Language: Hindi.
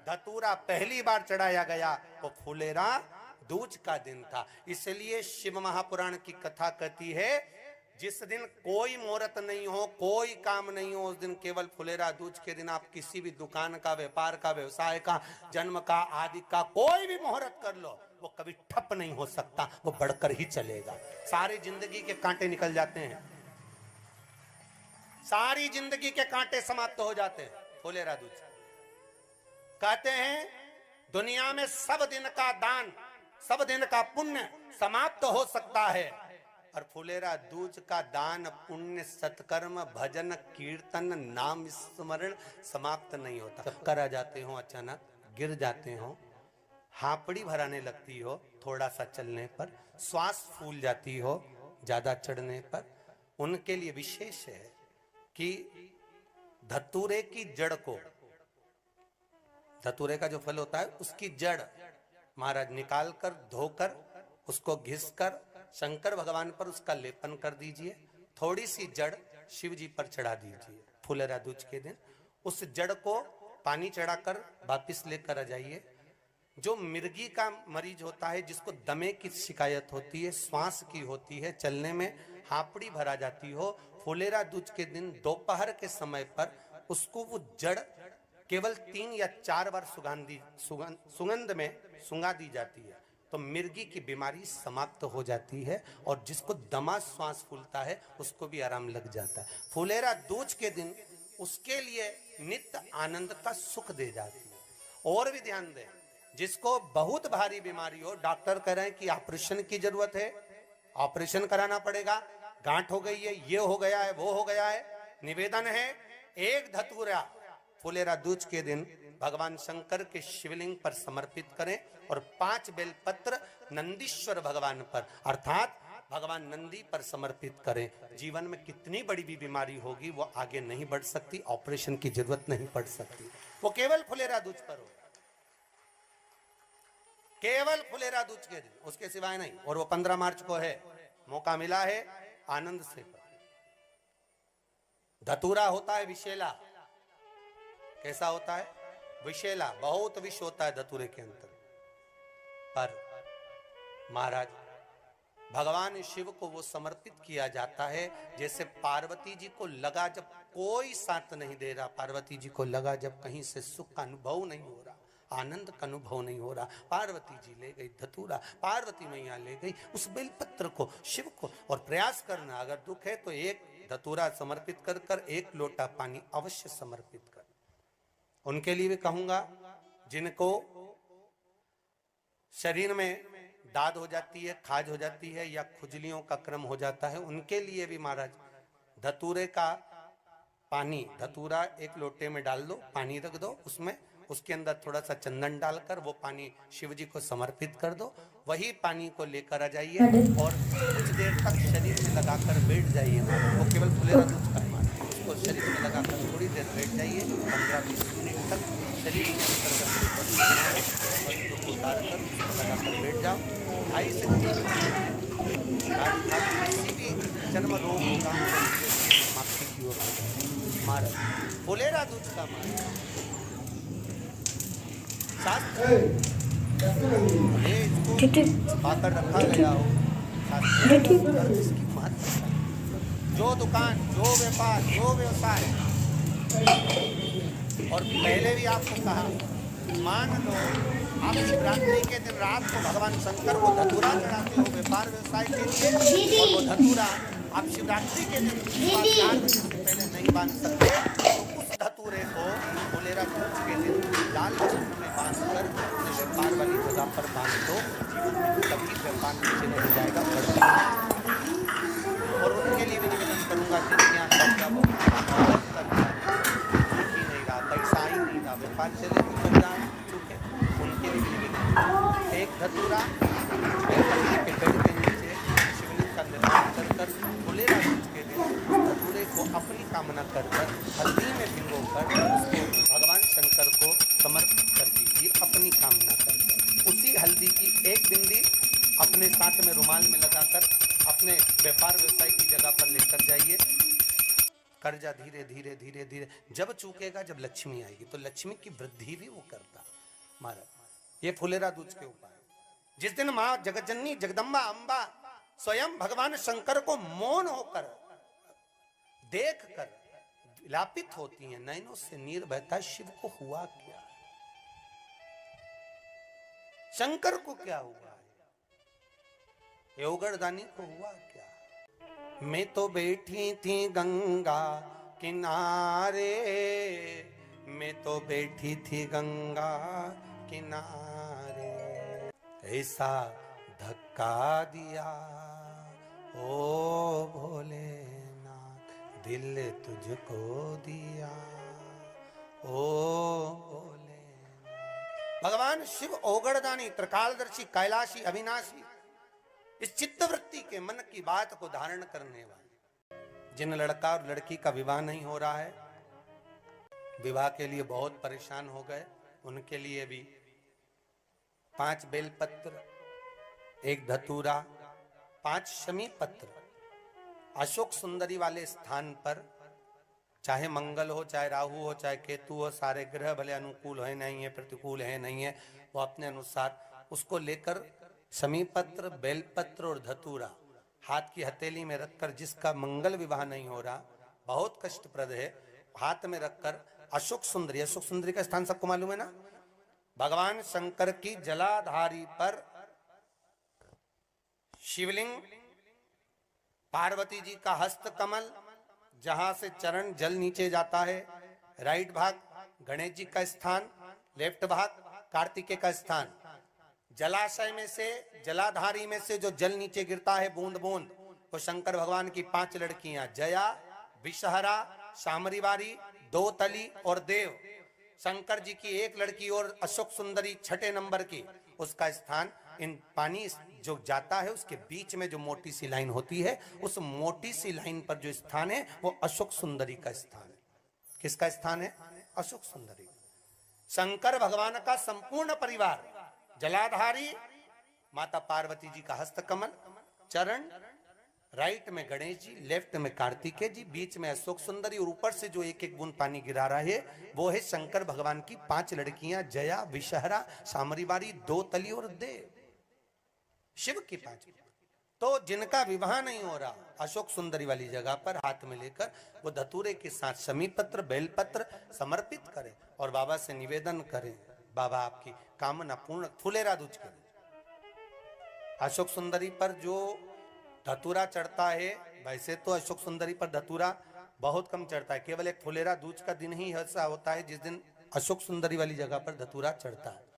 धतूरा पहली बार चढ़ाया गया वो फुलेरा दूज का दिन था। इसलिए शिव महापुराण की कथा कहती है जिस दिन कोई मुहूर्त नहीं हो, कोई काम नहीं हो, उस दिन केवल फुलेरा दूज के दिन आप किसी भी दुकान का, व्यापार का, व्यवसाय का, जन्म का, आदि का कोई भी मुहूर्त कर लो, वो कभी ठप नहीं हो सकता, वो बढ़कर ही चलेगा। सारी जिंदगी के कांटे निकल जाते हैं, सारी जिंदगी के कांटे समाप्त हो जाते हैं फुलेरा दूज। कहते हैं दुनिया में सब दिन का दान, सब दिन का पुण्य समाप्त हो सकता है, और फुलेरा दूज का दान, पुण्य, सत्कर्म, भजन, कीर्तन, नाम स्मरण समाप्त नहीं होता। चक्कर आ जाते हो, अचानक गिर जाते हो, हापड़ी भराने लगती हो थोड़ा सा चलने पर, श्वास फूल जाती हो ज्यादा चढ़ने पर, उनके लिए विशेष है कि धतूरे की जड़ को, धतूरे का जो फल होता है उसकी जड़ महाराज निकाल कर, धोकर, उसको घिसकर शंकर भगवान पर उसका लेपन कर दीजिए। थोड़ी सी जड़ शिव जी पर चढ़ा दीजिए फुलेरा दूज के दिन। उस जड़ को पानी चढ़ाकर वापिस लेकर आ जाइए। जो मिर्गी का मरीज होता है, जिसको दमे की शिकायत होती है, श्वास की होती है, चलने में हापड़ी भरा जाती हो, फुलेरा दूज के दिन दोपहर के समय पर उसको वो जड़ केवल 3 या 4 बार सुगंध में सुंगा दी जाती है, तो मिर्गी की बीमारी समाप्त हो जाती है, और जिसको दमा श्वास फूलता है उसको भी आराम लग जाता है। फुलेरा दूज के दिन उसके लिए नित्य आनंद का सुख दे जाती है। और भी ध्यान दें, जिसको बहुत भारी बीमारी हो, डॉक्टर कह रहे हैं कि ऑपरेशन की जरूरत है, ऑपरेशन कराना पड़ेगा, गांठ हो गई है, ये हो गया है, वो हो गया है, निवेदन है एक धतूरा फुलेरा दूज के दिन भगवान शंकर के शिवलिंग पर समर्पित करें, और 5 बेलपत्र नंदीश्वर भगवान पर अर्थात भगवान नंदी पर समर्पित करें। जीवन में कितनी बड़ी भी बीमारी होगी वो आगे नहीं बढ़ सकती, ऑपरेशन की जरूरत नहीं पड़ सकती, वो केवल फुलेरा दूज पर हो, केवल फुलेरा दूज के दिन, उसके सिवाय नहीं। और वो 15 मार्च को है, मौका मिला है, आनंद से। धतूरा होता है विषैला। कैसा होता है? विषैला, बहुत विष होता है धतूरे के अंदर। पर महाराज भगवान शिव को वो समर्पित किया जाता है जैसे पार्वती जी को लगा, जब कोई साथ नहीं दे रहा, पार्वती जी को लगा जब कहीं से सुख का अनुभव नहीं हो रहा, आनंद का अनुभव नहीं हो रहा, पार्वती जी ले गई धतूरा, पार्वती मैया ले गई उस बेलपत्र को शिव को। और प्रयास करना, अगर दुख है तो एक धतूरा समर्पित कर कर 1 लोटा पानी अवश्य समर्पित कर। उनके लिए भी कहूंगा जिनको शरीर में दाद हो जाती है, खाज हो जाती है, या खुजलियों का क्रम हो जाता है, उनके लिए भी महाराज धतूरे का पानी, धतूरा 1 लोटे में डाल दो, पानी रख दो उसमें, उसके अंदर थोड़ा सा चंदन डालकर वो पानी शिव जी को समर्पित कर दो। वही पानी को लेकर आ जाइए और कुछ देर तक शरीर में लगाकर बैठ जाइए। वो केवल फुलेरा दूज का है, उसको शरीर में लगाकर थोड़ी देर बैठ जाइए, 15-20 मिनट तक शरीर के अंतर्गत उतारकर लगाकर बैठ जाओ। आई से किसी भी जन्म रोग होगा माफी की ओर महाराज फुलेरा दूज का महाराज पाकर रखा गया हो, जो दुकान, जो व्यापार, जो व्यवसाय, और पहले भी आपको कहा, मान लो आप शिवरात्रि के दिन रात को भगवान शंकर को धतूरा चढ़ाते हो व्यापार व्यवसाय के लिए, और वो धतूरा आप शिवरात्रि के दिन 4 बजे से पहले नहीं बांध सकते, तो उस धतूरे को फुलेरा दूज के दिन लाल वस्त्र में बांधकर व्यापार वाली जगह पर बांध दो, जीवन में कभी व्यापार नीचे नहीं जाएगा। और उनके लिए भी निवेदन करूंगा जिनके यहाँ खर्चा नहीं रहा, पैसा ही नहीं रहा, व्यापार चले चल रहा है, चूके उनके लिए भी निवेदन, एक धतूरा के पेड़ के नीचे शिवलिंग का निर्माण कर फुलेरा दूज के दिन धतूरे को अपनी कामना कर हल्दी में भिगोकर उसको भगवान शंकर को समर्पित कर दीजिए अपनी कामना कर। उसी हल्दी की 1 बिंदी अपने साथ में रुमाल में लगाकर अपने व्यापार व्यवसाय की जगह पर लेकर जाइए। कर्जा धीरे धीरे धीरे धीरे जब चूकेगा, जब लक्ष्मी आएगी, तो लक्ष्मी की वृद्धि भी वो करता महाराज। ये फुलेरा दूज के उपाय। जिस दिन मां जगतजननी जगदम्बा अंबा स्वयं भगवान शंकर को मौन होकर देख कर विलापित होती हैं, नैनों से नीर बहता, शिव को हुआ क्या, शंकर को क्या हुआ, योगरदानी को हुआ क्या। मैं तो बैठी थी गंगा किनारे, मैं तो बैठी थी गंगा किनारे, ऐसा धक्का दिया ओ भोलेनाथ, दिल तुझको दिया ओ भोलेनाथ। भगवान शिव ओगड़दानी, त्रिकालदर्शी, कैलाशी, अविनाशी, इस चित्तवृत्ति के मन की बात को धारण करने वाले। जिन लड़का और लड़की का विवाह नहीं हो रहा है, विवाह के लिए बहुत परेशान हो गए, उनके लिए भी 5 बेलपत्र, 1 धतूरा, 5 शमी पत्र अशोक सुंदरी वाले स्थान पर, चाहे मंगल हो, चाहे राहु हो, चाहे केतु हो, सारे ग्रह भले अनुकूल है नहीं है, प्रतिकूल है नहीं है, वो अपने अनुसार उसको लेकर शमी पत्र, बेलपत्र और धतूरा हाथ की हथेली में रखकर, जिसका मंगल विवाह नहीं हो रहा, बहुत कष्टप्रद है, हाथ में रखकर अशोक सुंदरी, अशोक सुंदरी का स्थान सबको मालूम है ना, भगवान शंकर की जलाधारी पर शिवलिंग, पार्वती जी का हस्त कमल, जहां से चरण जल नीचे जाता है, राइट भाग गणेश जी का स्थान, लेफ्ट भाग कार्तिकेय का स्थान। जलाशय में से, जलाधारी में से जो जल नीचे गिरता है बूंद बूंद, वो शंकर भगवान की 5 लड़कियां, जया, विषहरा, शामरीवारी, दो तली और देव। शंकर जी की 1 लड़की और अशोक सुंदरी 6ठे नंबर की, उसका स्थान, इन पानी जो जाता है उसके बीच में जो मोटी सी लाइन होती है, उस मोटी सी लाइन पर जो स्थान है वो अशोक सुंदरी का स्थान है। किसका स्थान है? अशोक सुंदरी। शंकर भगवान का संपूर्ण परिवार, जलाधारी माता पार्वती जी का हस्तकमल, चरण, राइट में गणेश जी, लेफ्ट में कार्तिकेय जी, बीच में अशोक सुंदरी, और ऊपर से जो 1-1 बूंद पानी गिरा रहा है वो है शंकर भगवान की 5 लड़कियां, जया, विषहरा, सामरीवारी, दो तली और देव। शिव की 5। तो जिनका विवाह नहीं हो रहा, अशोक सुंदरी वाली जगह पर हाथ में लेकर वो धतूरे के साथ शमी पत्र, बेलपत्र समर्पित करें और बाबा से निवेदन करें, बाबा आपकी कामना पूर्ण। फुलेरा दूज के अशोक सुंदरी पर जो धतूरा चढ़ता है, वैसे तो अशोक सुंदरी पर धतूरा बहुत कम चढ़ता है, केवल एक फुलेरा दूज का दिन ही ऐसा होता है जिस दिन अशोक सुंदरी वाली जगह पर धतूरा चढ़ता है।